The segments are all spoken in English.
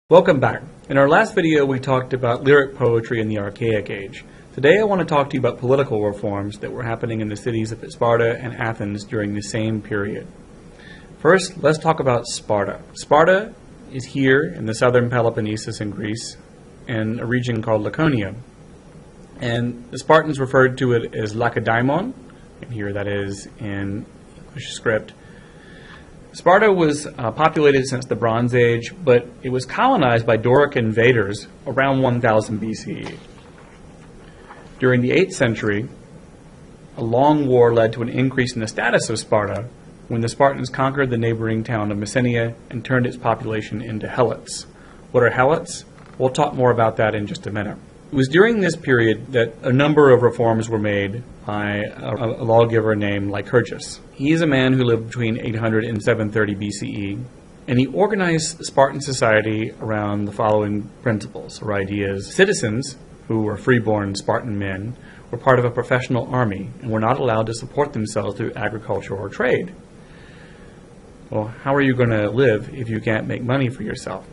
Welcome back. In our last video we talked about lyric poetry in the Archaic Age. Today I want to talk to you about political reforms that were happening in the cities of Sparta and Athens during the same period. First, let's talk about Sparta. Sparta is here in the southern Peloponnesus in Greece, in a region called Laconia. And the Spartans referred to it as Lacedaemon, and here that is in English script. Sparta was populated since the Bronze Age, but it was colonized by Doric invaders around 1000 BCE. During the 8th century, a long war led to an increase in the status of Sparta when the Spartans conquered the neighboring town of Messenia and turned its population into Helots. What are Helots? We'll talk more about that in just a minute. It was during this period that a number of reforms were made by a lawgiver named Lycurgus. He is a man who lived between 800 and 730 BCE, and he organized Spartan society around the following principles or ideas. Citizens, who were freeborn Spartan men, were part of a professional army and were not allowed to support themselves through agriculture or trade. Well, how are you going to live if you can't make money for yourself?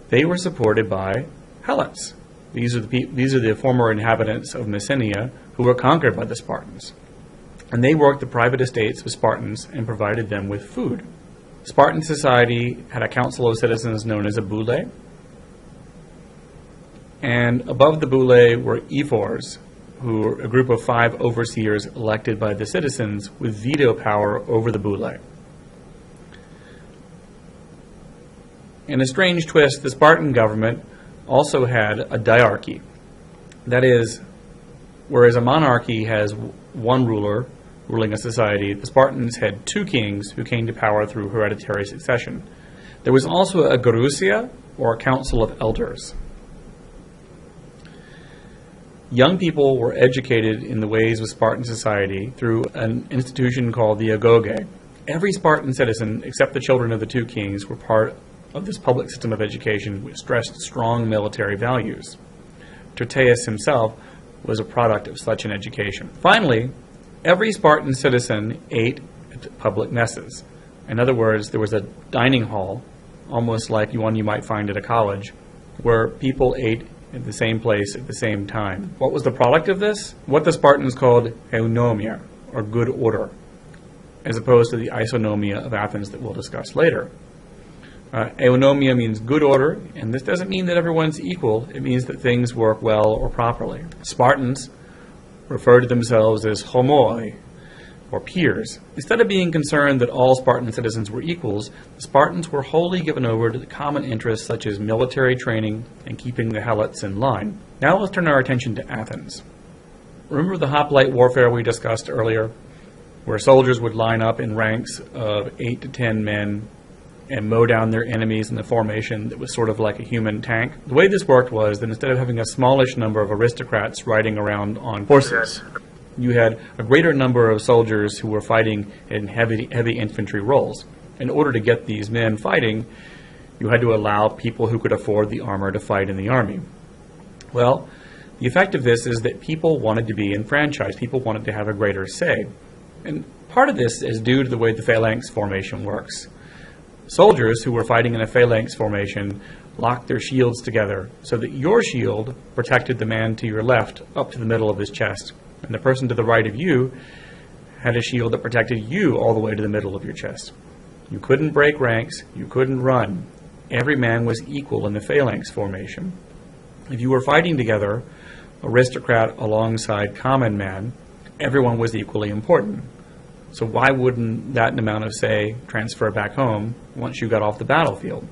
They were supported by Helots. These are the former inhabitants of Messenia who were conquered by the Spartans. And they worked the private estates of Spartans and provided them with food. Spartan society had a council of citizens known as a boule. And above the boule were ephors, who were a group of 5 overseers elected by the citizens with veto power over the boule. In a strange twist, the Spartan government also had a diarchy. That is, whereas a monarchy has one ruler ruling a society, the Spartans had 2 kings who came to power through hereditary succession. There was also a gerousia, or a council of elders. Young people were educated in the ways of Spartan society through an institution called the agoge. Every Spartan citizen, except the children of the 2 kings, were part of this public system of education which stressed strong military values. Tyrtaeus himself was a product of such an education. Finally, every Spartan citizen ate at public messes. In other words, there was a dining hall, almost like one you might find at a college, where people ate at the same place at the same time. What was the product of this? What the Spartans called eunomia, or good order, as opposed to the isonomia of Athens that we'll discuss later. Eunomia means good order, and this doesn't mean that everyone's equal. It means that things work well or properly. Spartans referred to themselves as homoi, or peers. Instead of being concerned that all Spartan citizens were equals, the Spartans were wholly given over to the common interests such as military training and keeping the Helots in line. Now let's turn our attention to Athens. Remember the hoplite warfare we discussed earlier, where soldiers would line up in ranks of 8 to 10 men and mow down their enemies in a formation that was sort of like a human tank? The way this worked was that instead of having a smallish number of aristocrats riding around on horses, you had a greater number of soldiers who were fighting in heavy infantry roles. In order to get these men fighting, you had to allow people who could afford the armor to fight in the army. Well, the effect of this is that people wanted to be enfranchised. People wanted to have a greater say. And part of this is due to the way the phalanx formation works. Soldiers who were fighting in a phalanx formation locked their shields together so that your shield protected the man to your left up to the middle of his chest, and the person to the right of you had a shield that protected you all the way to the middle of your chest. You couldn't break ranks, you couldn't run. Every man was equal in the phalanx formation. If you were fighting together, aristocrat alongside common man, everyone was equally important. So why wouldn't that amount of say transfer back home once you got off the battlefield?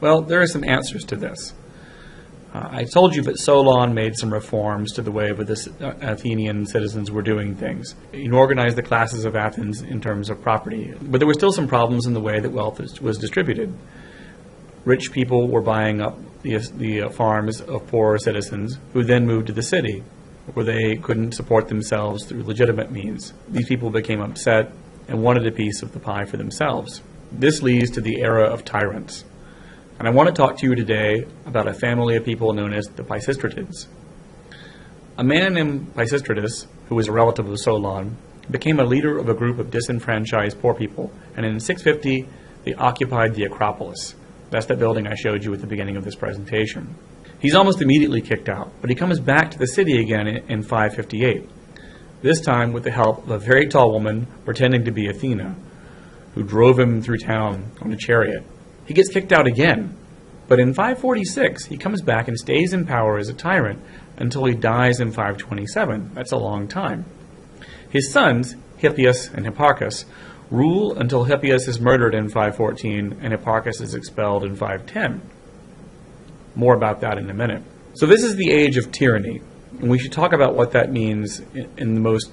Well, there are some answers to this. I told you that Solon made some reforms to the way that the Athenian citizens were doing things. He organized the classes of Athens in terms of property, but there were still some problems in the way that wealth was distributed. Rich people were buying up the farms of poorer citizens who then moved to the city, where they couldn't support themselves through legitimate means. These people became upset and wanted a piece of the pie for themselves. This leads to the era of tyrants. And I want to talk to you today about a family of people known as the Pisistratids. A man named Pisistratus, who was a relative of Solon, became a leader of a group of disenfranchised poor people, and in 650 they occupied the Acropolis, That's that building I showed you at the beginning of this presentation. He's almost immediately kicked out, but he comes back to the city again in 558, this time with the help of a very tall woman pretending to be Athena, who drove him through town on a chariot. He gets kicked out again, but in 546 he comes back and stays in power as a tyrant until he dies in 527. That's a long time. His sons, Hippias and Hipparchus, rule until Hippias is murdered in 514 and Hipparchus is expelled in 510. More about that in a minute. So this is the age of tyranny, and we should talk about what that means in the most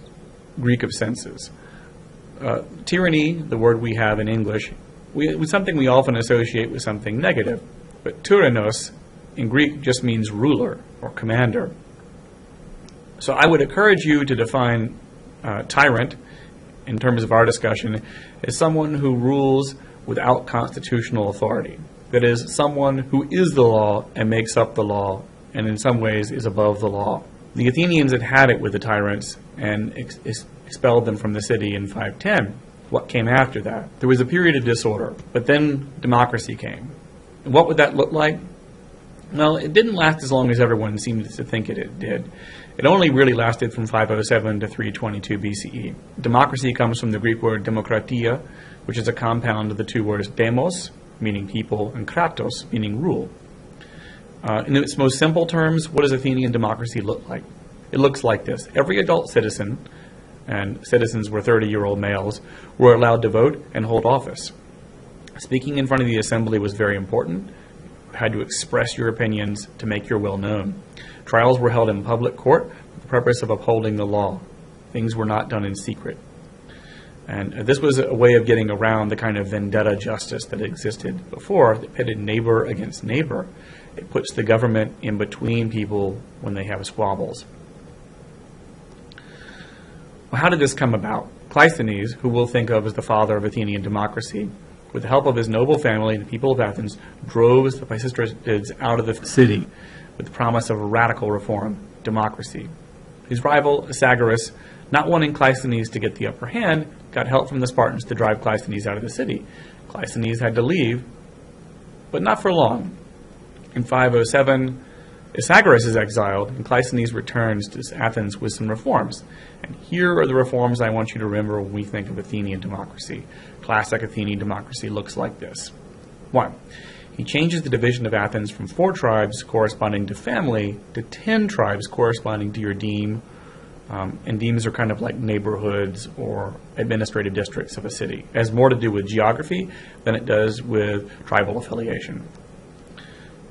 Greek of senses. Tyranny, the word we have in English, is something we often associate with something negative, but tyrannos in Greek just means ruler or commander. So I would encourage you to define tyrant, in terms of our discussion, as someone who rules without constitutional authority. That is, someone who is the law and makes up the law, and in some ways is above the law. The Athenians had it with the tyrants and expelled them from the city in 510. What came after that? There was a period of disorder, but then democracy came. And what would that look like? Well, it didn't last as long as everyone seemed to think it did. It only really lasted from 507 to 322 BCE. Democracy comes from the Greek word demokratia, which is a compound of the two words demos, meaning people, and kratos, meaning rule. In its most simple terms, what does Athenian democracy look like? It looks like this. Every adult citizen, and citizens were 30-year-old males, were allowed to vote and hold office. Speaking in front of the assembly was very important. You had to express your opinions to make your will known. Trials were held in public court for the purpose of upholding the law. Things were not done in secret. And this was a way of getting around the kind of vendetta justice that existed before, that pitted neighbor against neighbor. It puts the government in between people when they have squabbles. Well, how did this come about? Cleisthenes, who we'll think of as the father of Athenian democracy, with the help of his noble family, the people of Athens, drove the Pisistrates out of the city with the promise of a radical reform, democracy. His rival, Asagoras, not wanting Cleisthenes to get the upper hand, got help from the Spartans to drive Cleisthenes out of the city. Cleisthenes had to leave, but not for long. In 507, Asagoras is exiled, and Cleisthenes returns to Athens with some reforms. And here are the reforms I want you to remember when we think of Athenian democracy. Classic Athenian democracy looks like this. 1. He changes the division of Athens from 4 tribes corresponding to family to 10 tribes corresponding to your deme. And demes are kind of like neighborhoods or administrative districts of a city. It has more to do with geography than it does with tribal affiliation.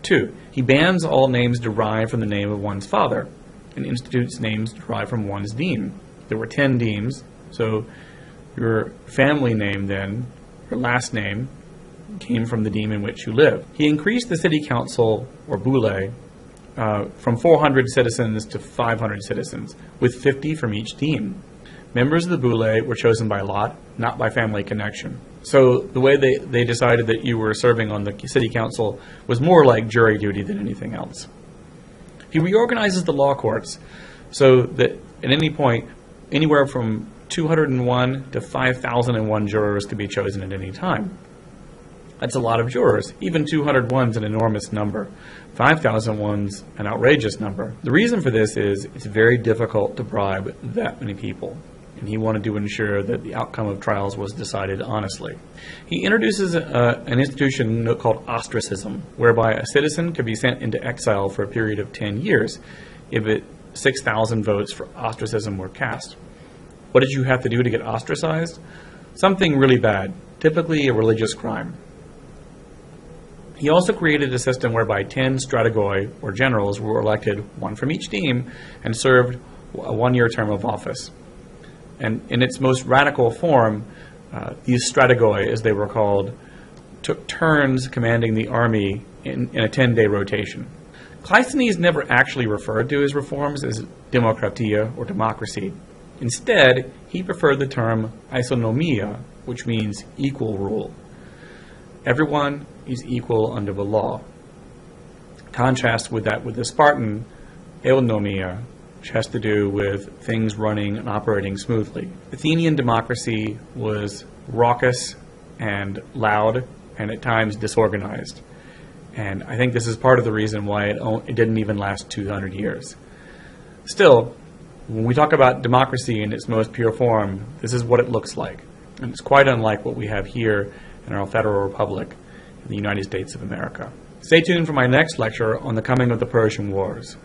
2. He bans all names derived from the name of one's father and institutes names derived from one's deme. There were 10 demes, so your family name then, your last name, came from the deme in which you live. He increased the city council, or boule, from 400 citizens to 500 citizens, with 50 from each deme. Members of the boule were chosen by lot, not by family connection. So the way they decided that you were serving on the city council was more like jury duty than anything else. He reorganizes the law courts so that at any point, anywhere from 201 to 5,001 jurors could be chosen at any time. That's a lot of jurors. Even 201 is an enormous number. 5,001 is an outrageous number. The reason for this is it's very difficult to bribe that many people, and he wanted to ensure that the outcome of trials was decided honestly. He introduces an institution called ostracism, whereby a citizen could be sent into exile for a period of 10 years if 6,000 votes for ostracism were cast. What did you have to do to get ostracized? Something really bad, typically a religious crime. He also created a system whereby 10 strategoi, or generals, were elected, one from each deme, and served a 1-year term of office. And in its most radical form, these strategoi, as they were called, took turns commanding the army in a 10-day rotation. Cleisthenes never actually referred to his reforms as demokratia, or democracy. Instead, he preferred the term isonomia, which means equal rule. Everyone is equal under the law. Contrast with that with the Spartan eunomia, which has to do with things running and operating smoothly. Athenian democracy was raucous and loud and at times disorganized. And I think this is part of the reason why it didn't even last 200 years. Still, when we talk about democracy in its most pure form, this is what it looks like. And it's quite unlike what we have here in our federal republic in the United States of America. Stay tuned for my next lecture on the coming of the Persian Wars.